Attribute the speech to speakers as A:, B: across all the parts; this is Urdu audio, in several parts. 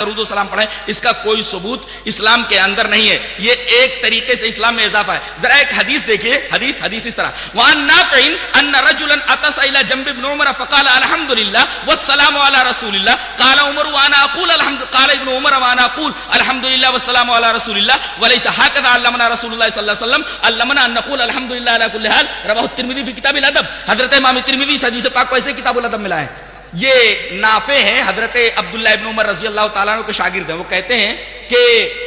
A: درود و سلام پڑھیں، اس کا کوئی ثبوت اسلام کے اندر نہیں ہے. یہ ایک طریقے سے اسلام میں اضافہ ہے. ذرا ایک حدیث دیکھیے، حدیث اس طرح: وعن نافع ان رجلا اتى الى جنب ابن عمر فقال الحمد لله والسلام على رسول الله قال عمر وانا اقول الحمد قال ابن عمر وانا اقول الحمد لله والسلام على رسول الله وليس هكذا علمنا رسول الله صلى الله عليه وسلم علمنا ان نقول الحمد لله على كل حال. رواه الترمذي في كتاب الادب. حضرت امام ترمذی اس حدیث پاک کو ایسے کتاب الادب میں لائے ہیں. یہ نافع ہیں، حضرت عبداللہ ابن عمر رضی اللہ تعالیٰ عنہ کے شاگرد ہیں. وہ کہتے ہیں کہ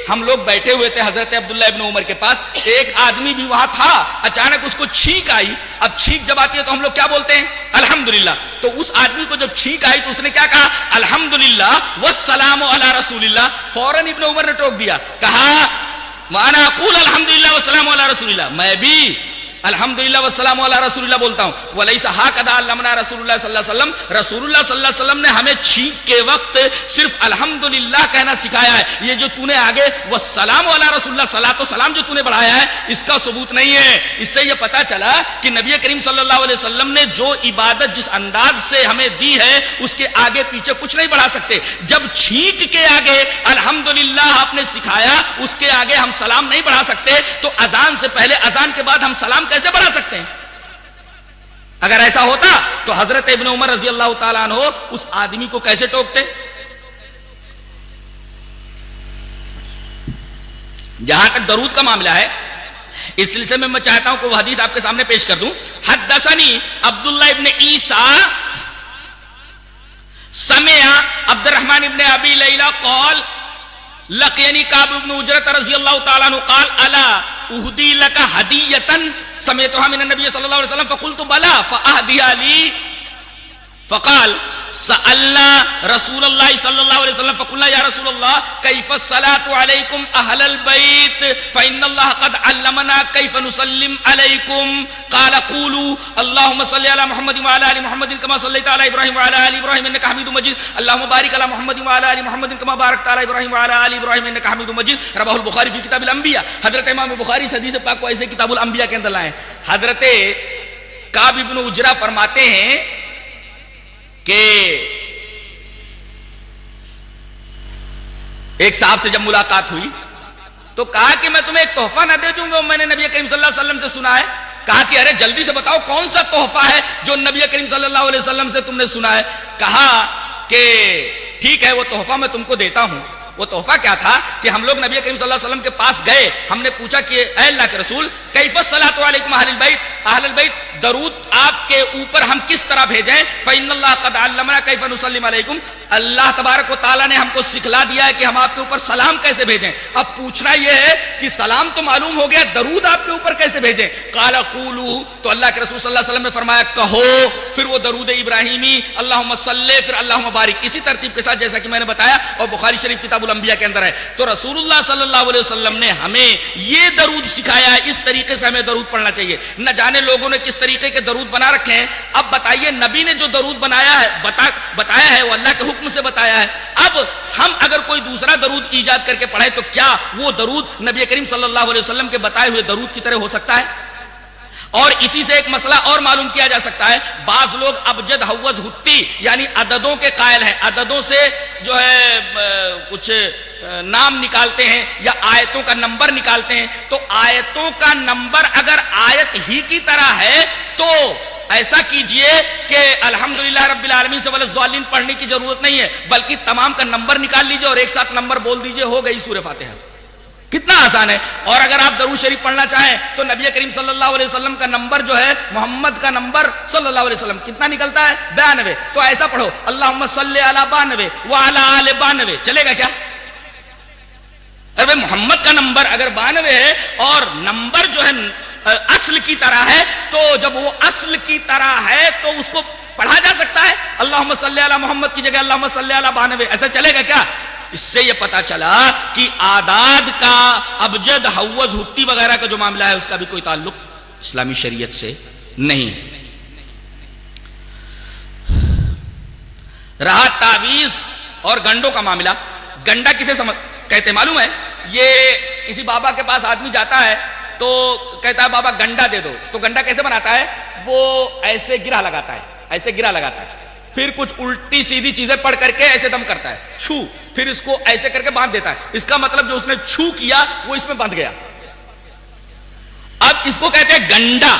A: ہم لوگ بیٹھے ہوئے تھے حضرت عبداللہ ابن عمر کے پاس، ایک آدمی بھی وہاں تھا، اچانک اس کو چھینک آئی. اب چھینک جب آتی ہے تو ہم لوگ کیا بولتے ہیں؟ الحمدللہ. تو اس آدمی کو جب چھینک آئی تو اس نے کیا کہا؟ الحمدللہ والسلام علی رسول اللہ. فوراً ابن عمر نے ٹوک دیا، کہا وانا اقول الحمدللہ والسلام علی رسول اللہ، میں بھی الحمدللہ والسلام علی رسول اللہ بولتا ہوں. ولیس ہاکذا علمنا رسول اللہ صلی اللہ علیہ وسلم، رسول اللہ صلی اللہ علیہ وسلم نے ہمیں چھینک کے وقت صرف الحمدللہ کہنا سکھایا ہے. یہ جو تو نے آگے والسلام علی رسول اللہ، صلاۃ و سلام جو تو نے بڑھایا ہے، اس کا ثبوت نہیں ہے. اس سے یہ پتا چلا کہ نبی کریم صلی اللہ علیہ وسلم نے جو عبادت جس انداز سے ہمیں دی ہے اس کے آگے پیچھے کچھ نہیں بڑھا سکتے. جب چھینک کے آگے الحمدللہ آپ نے سکھایا، اس کے آگے ہم سلام نہیں بڑھا سکتے، تو اذان سے پہلے اذان کے بعد ہم سلام کیسے بڑھا سکتے ہیں؟ اگر ایسا ہوتا تو حضرت ابن عمر رضی اللہ تعالیٰ عنہ اس آدمی کو کیسے ٹوکتے؟ جہاں تک درود کا معاملہ ہے، اس سلسلے میں چاہتا ہوں کہ وہ حدیث آپ کے سامنے پیش کر دوں. حدثنی عبداللہ ابن عیسیٰ سمع عبد الرحمن ابن ابی لیلہ قال لقینی کعب بن عجرۃ رضی اللہ تعالیٰ عنہ قال الا اہدی لک ہدیۃ سمعتها من النبي صلی اللہ علیہ وسلم فقلت بلا فاہدیها لی فقال سألنا رسول اللہ صلی اللہ علیہ وسلم فقلنا یا رسول اللہ کیف الصلاة علیکم اہل البیت فإن اللہ قد علمنا کیف نسلم علیکم قال قولوا اللہم صلی علی محمد وعلی آل محمد کما صلیت علی ابراہیم وعلی آل ابراہیم انکا حمید مجید اللہم بارک علی محمد وعلی آل محمد کما بارکت علی ابراہیم وعلی آل ابراہیم انکا حمید مجید. رواہ البخاری فی کتاب الانبیاء. حضرت امام بخاری اس حدیث پاک کو ایسے کتاب الانبیاء کے اندر لائے. حضرت کعب بن عجرہ فرماتے ہیں کہ ایک صاحب سے جب ملاقات ہوئی تو کہا کہ میں تمہیں ایک تحفہ نہ دے دوں گا، میں نے نبی کریم صلی اللہ علیہ وسلم سے سنا ہے. کہا کہ ارے جلدی سے بتاؤ کون سا تحفہ ہے جو نبی کریم صلی اللہ علیہ وسلم سے تم نے سنا ہے. کہا کہ ٹھیک ہے وہ تحفہ میں تم کو دیتا ہوں. وہ تحفہ کیا تھا کہ ہم لوگ نبی کریم صلی اللہ علیہ وسلم کے پاس گئے، ہم نے پوچھا کہ اے اللہ کے رسول کیف الصلاۃ علیکم اہل البیت، اہل البیت درود آپ کے اوپر ہم کس طرح بھیجیں؟ فإن اللہ قد علمنا کیف نسلم علیکم، اللہ تبارک و تعالیٰ نے ہم کو سکھلا دیا ہے کہ ہم آپ کے اوپر سلام کیسے بھیجیں. اب پوچھنا یہ ہے کہ سلام تو معلوم ہو گیا، درود آپ کے اوپر کیسے بھیجیں؟ قال قولوا، تو اللہ کے رسول صلی اللہ علیہ وسلم نے فرمایا کہو. پھر وہ درود ابراہیمی اللہم صلی پھر اللہم بارک، اسی ترتیب کے ساتھ جیسا کہ میں نے بتایا اور بخاری شریف کتاب الانبیاء کے اندر ہے. تو رسول اللہ صلی اللہ علیہ وسلم نے ہمیں یہ درود سکھایا ہے، اس طریقے سے ہمیں درود پڑھنا چاہیے. نہ جانے لوگوں نے کس طریقے کے درود بنا رکھے ہیں. اب بتائیے نبی نے جو درود بنایا ہے بتایا ہے وہ اللہ کے حکم سے بتایا ہے. اب ہم اگر کوئی دوسرا درود ایجاد کر کے پڑھیں تو کیا وہ درود نبی کریم صلی اللہ علیہ وسلم کے بتائے ہوئے درود کی طرح ہو سکتا ہے؟ اور اسی سے ایک مسئلہ اور معلوم کیا جا سکتا ہے. بعض لوگ ابجد حوض ہتی یعنی عددوں کے قائل ہیں، عددوں سے جو ہے کچھ نام نکالتے ہیں یا آیتوں کا نمبر نکالتے ہیں. تو آیتوں کا نمبر اگر آیت ہی کی طرح ہے تو ایسا کیجئے کہ الحمدللہ رب العالمین سے والضالین پڑھنے کی ضرورت نہیں ہے، بلکہ تمام کا نمبر نکال لیجئے اور ایک ساتھ نمبر بول دیجئے، ہو گئی سورہ فاتحہ. کتنا آسان ہے. اور اگر آپ درود شریف پڑھنا چاہیں تو نبی کریم صلی اللہ علیہ وسلم کا نمبر جو ہے محمد کا نمبر صلی اللہ علیہ وسلم کتنا نکلتا ہے؟ 92. تو ایسا پڑھو اللہم صلی علی 92 وعلی آل 92. چلے گا کیا؟ ارے محمد کا نمبر اگر 92 ہے اور نمبر جو ہے اصل کی طرح ہے، تو جب وہ اصل کی طرح ہے تو اس کو پڑھا جا سکتا ہے. اللہم صلی علی محمد کی جگہ اللہم صلی علی 92. ایسا چلے گا کیا؟ اس سے یہ پتا چلا کہ اعداد کا ابجد حوض ہتی وغیرہ کا جو معاملہ ہے اس کا بھی کوئی تعلق اسلامی شریعت سے نہیں. رہا تعویذ اور گنڈوں کا معاملہ. گنڈا کسے کہتے معلوم ہے؟ یہ کسی بابا کے پاس آدمی جاتا ہے تو کہتا ہے بابا گنڈا دے دو. تو گنڈا کیسے بناتا ہے؟ وہ ایسے گرہ لگاتا ہے، ایسے گرہ لگاتا ہے. پھر کچھ الٹی سیدھی چیزیں پڑھ کر کے ایسے دم کرتا ہے، چھو، پھر اس کو ایسے کر کے باندھ دیتا ہے. اس کا مطلب جو اس نے چھو کیا وہ اس میں بندھ گیا. اب اس کو کہتے ہیں گنڈا.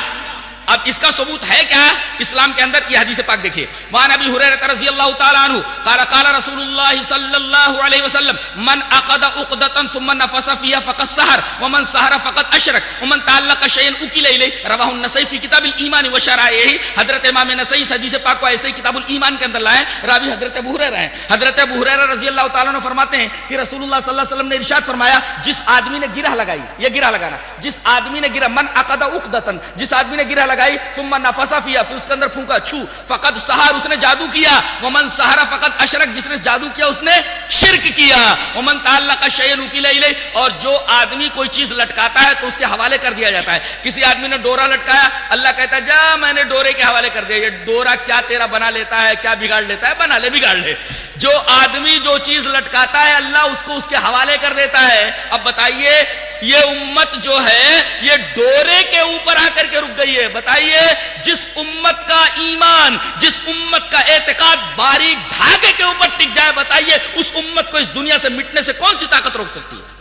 A: اب اس کا ثبوت ہے کیا اسلام کے اندر؟ یہ حدیث پاک دیکھیے. وعن ابی ہریرہ رضی اللہ تعالی عنہ قال قال رسول اللہ صلی اللہ علیہ وسلم من عقد عقدۃ ثم نفث فيها فقد سحر ومن سحر فقد اشرک ومن تعلق شيئا اكل الیہ رواہ النسائی فی کتاب الایمان وشرائعہ. حضرت امام نسائی اس حدیث پاک کو ایسے ہی کتاب الایمان کے اندر لائے. راوی حضرت ابو ہریرہ ہیں. حضرت ابو ہریرہ رضی اللہ تعالی عنہ فرماتے ہیں کہ رسول اللہ صلی اللہ علیہ وسلم نے ارشاد فرمایا جس آدمی نے گرہ لگائی، یہ گرہ لگانا، جس آدمی نے گرہ، من عقد عقدۃ، جس آدمی نے گرہ لگائی، ثم نفث فيها، پھر اس کے اندر پھونکا، چھو، فقد سحر، اس نے جادو کیا، ومن سحر فقد اشرک، جس نے جادو کیا اس نے شرک کیا، ومن تعلق شيئا وكل الیہ، اور جو آدمی کوئی چیز لٹکاتا ہے تو اس کے حوالے کر دیا جاتا ہے. کسی آدمی نے ڈورا لٹکایا، اللہ کہتا ہے جا میں نے ڈورے کے حوالے کر دیا. یہ ڈورا کیا تیرا بنا لیتا ہے، کیا بگاڑ لیتا ہے؟ بنا لے، بگاڑ لے. جو آدمی جو چیز لٹکاتا ہے اللہ اس کو اس کے حوالے کر دیتا ہے. اب بتائیے یہ امت جو ہے یہ ڈورے کے اوپر آ کر کے رک گئی ہے. بتائیے جس امت کا ایمان، جس امت کا اعتقاد باریک دھاگے کے اوپر ٹک جائے، بتائیے اس امت کو اس دنیا سے مٹنے سے کون سی طاقت روک سکتی ہے؟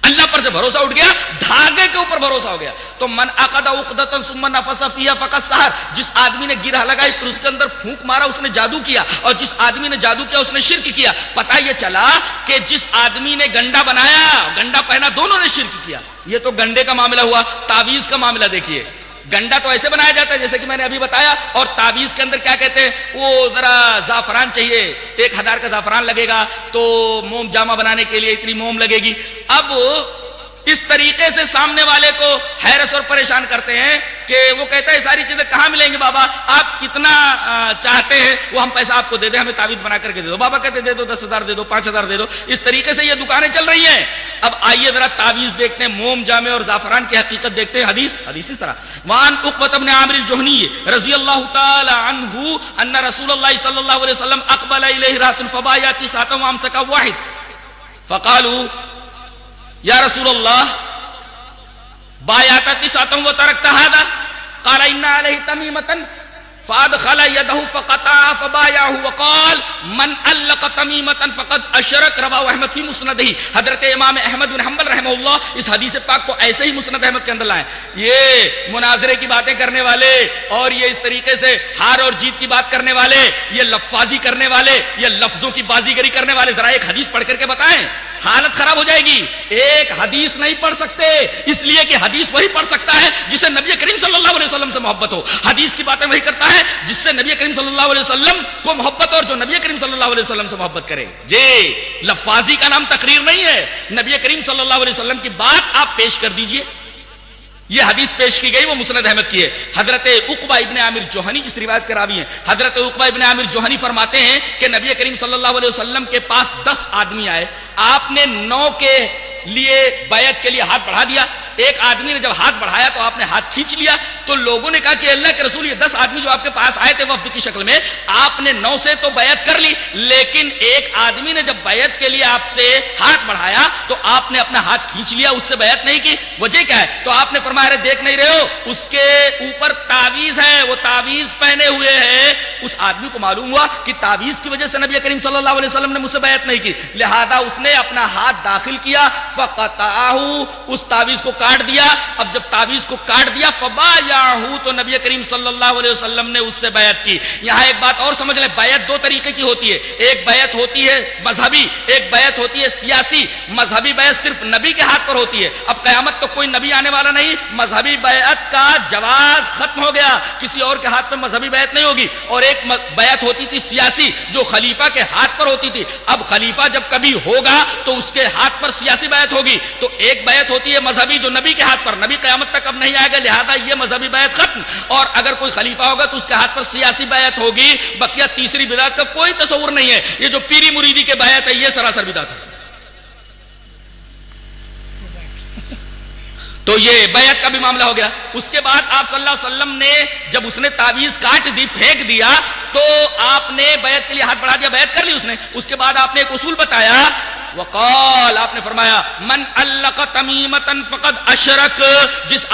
A: اللہ پر سے بھروسہ اٹھ گیا، دھاگے کے اوپر بھروسہ ہو گیا. تو من عقد عقدۃ ثم نفث فيها فقد سحر، جس آدمی نے گرہ لگائی پھر اس کے اندر پھونک مارا اس نے جادو کیا، اور جس آدمی نے جادو کیا اس نے شرک کیا. پتہ یہ چلا کہ جس آدمی نے گنڈا بنایا، گنڈا پہنا، دونوں نے شرک کیا. یہ تو گنڈے کا معاملہ ہوا. تعویذ کا معاملہ دیکھیے. گنڈا تو ایسے بنایا جاتا ہے جیسے کہ میں نے ابھی بتایا، اور تعویذ کے اندر کیا کہتے ہیں، وہ ذرا زعفران چاہیے، 1000 کا زعفران لگے گا، تو موم جامہ بنانے کے لیے اتنی موم لگے گی. اب اس طریقے سے سامنے والے کو حیرت اور پریشان کرتے ہیں کہ وہ کہتا ہے ساری چیزیں کہاں ملیں گی بابا، آپ کتنا چاہتے ہیں وہ ہم پیسہ آپ کو دے دیں، ہمیں تعویذ بنا کر کے دے دو. بابا کہتے دے دو 10,000 دے دو، 5,000 دے دو. اس طریقے سے یہ دکانیں چل رہی ہیں. اب آئیے ذرا تعویذ دیکھتے ہیں، موم جامع اور زعفران کی حقیقت دیکھتے ہیں. حدیث اس طرح. وعن عقبۃ بن عامر الجہنی رضی اللہ تعالی عنہ ان رسول اللہ صلی اللہ علیہ وسلم اقبل الیہ رات فبایا تسعۃ وامسک واحد فقالوا یا رسول اللہ بایعت تسعۃ وترکت هذا قال ان علیہ تمیمۃ فادخل یدہ فقطع فبایعہ وقال من علق تمیمۃ فقد اشرک. رواہ احمد فی مسندہ. حضرت امام احمد بن حنبل رحمہ اللہ اس حدیث پاک کو ایسے ہی مسند احمد کے اندر لائیں. یہ مناظرے کی باتیں کرنے والے اور یہ اس طریقے سے ہار اور جیت کی بات کرنے والے، یہ لفاظی کرنے والے، یہ لفظوں کی بازیگری کرنے والے، ذرا ایک حدیث پڑھ کر کے بتائیں. حالت خراب ہو جائے گی. ایک حدیث نہیں پڑھ سکتے اس لیے کہ حدیث وہی پڑھ سکتا ہے جس سے نبی کریم صلی اللہ علیہ وسلم سے محبت ہو. حدیث کی باتیں وہی کرتا ہے جس سے نبی کریم صلی اللہ علیہ وسلم کو محبت اور جو نبی کریم صلی اللہ علیہ وسلم سے محبت کرے. جی لفاظی کا نام تقریر نہیں ہے. نبی کریم صلی اللہ علیہ وسلم کی بات آپ پیش کر دیجئے. یہ حدیث پیش کی گئی وہ مسند احمد کی ہے. حضرت عقبہ ابن عامر جوہنی اس روایت کے راوی ہیں. حضرت عقبہ ابن عامر جوہنی فرماتے ہیں کہ نبی کریم صلی اللہ علیہ وسلم کے پاس 10 آدمی آئے. آپ نے 9 کے لیے بیعت کے لیے ہاتھ بڑھا دیا. ایک آدمی نے جب ہاتھ بڑھایا تو آپ نے ہاتھ کھینچ لیا. تو لوگوں نے کہا کہ اللہ کے رسول یہ 10 آدمی جو آپ کے پاس آئے تھے وفد کی شکل میں، آپ نے 9 سے تو بیعت کر لی، لیکن ایک آدمی نے جب بیعت کے لیے آپ سے ہاتھ بڑھایا تو آپ نے اپنا ہاتھ کھینچ لیا، اس سے بیعت نہیں کی. وجہ کیا ہے؟ تو آپ نے فرمایا دیکھ نہیں رہے ہو اس کے اوپر تعویذ ہے، وہ تعویذ پہنے ہوئے ہیں. اس آدمی کو معلوم ہوا کہ تعویذ کی وجہ سے نبی کریم صلی اللہ علیہ وسلم نے مجھ سے بیعت نہیں کی، لہذا اس نے اپنا ہاتھ داخل کیا، فقطعہ، اس تعویذ کو کاٹ دیا. اب جب تعویذ کو کاٹ دیا فبایعہ، تو نبی کریم صلی اللہ علیہ وسلم نے اس سے بیعت کی. یہاں ایک بات اور سمجھ لیں، بیعت 2 طریقے کی ہوتی ہے. ایک بیعت ہوتی ہے مذہبی، ایک بیعت ہوتی ہے سیاسی. مذہبی بیعت صرف نبی کے ہاتھ پر ہوتی ہے. اب قیامت تو کوئی نبی آنے والا نہیں، مذہبی بیعت کا جواز ختم ہو گیا، کسی اور کے ہاتھ میں مذہبی بیعت نہیں ہوگی. اور ایک بیعت ہوتی تھی سیاسی جو خلیفہ کے ہاتھ پر ہوتی تھی. اب خلیفہ جب کبھی ہوگا تو اس کے ہاتھ پر سیاسی بیعت ہوگی. تو ایک بیعت ہوتی ہے مذہبی جو نبی کے ہاتھ پر، نبی قیامت تک اب نہیں آئے گا، لہذا یہ مذہبی بیعت ختم. اور اگر کوئی خلیفہ ہوگا تو اس کے ہاتھ پر سیاسی بیعت ہوگی. بقیہ تیسری بدعت کا کوئی تصور نہیں ہے. یہ جو پیری مریدی کے بیعت ہے یہ سراسر بدعت ہے. تو یہ بیعت کا بھی معاملہ ہو گیا. اس کے بعد آپ صلی اللہ علیہ وسلم نے جب اس نے تعویذ کاٹ دی، پھینک دیا، تو آپ نے بیعت کے لیے ہاتھ بڑھا دیا، بیعت کر لی اس نے. اس کے بعد آپ نے ایک اصول بتایا، وقال، آپ نے فرمایا من علق تمیمۃ فقد اشرک، جس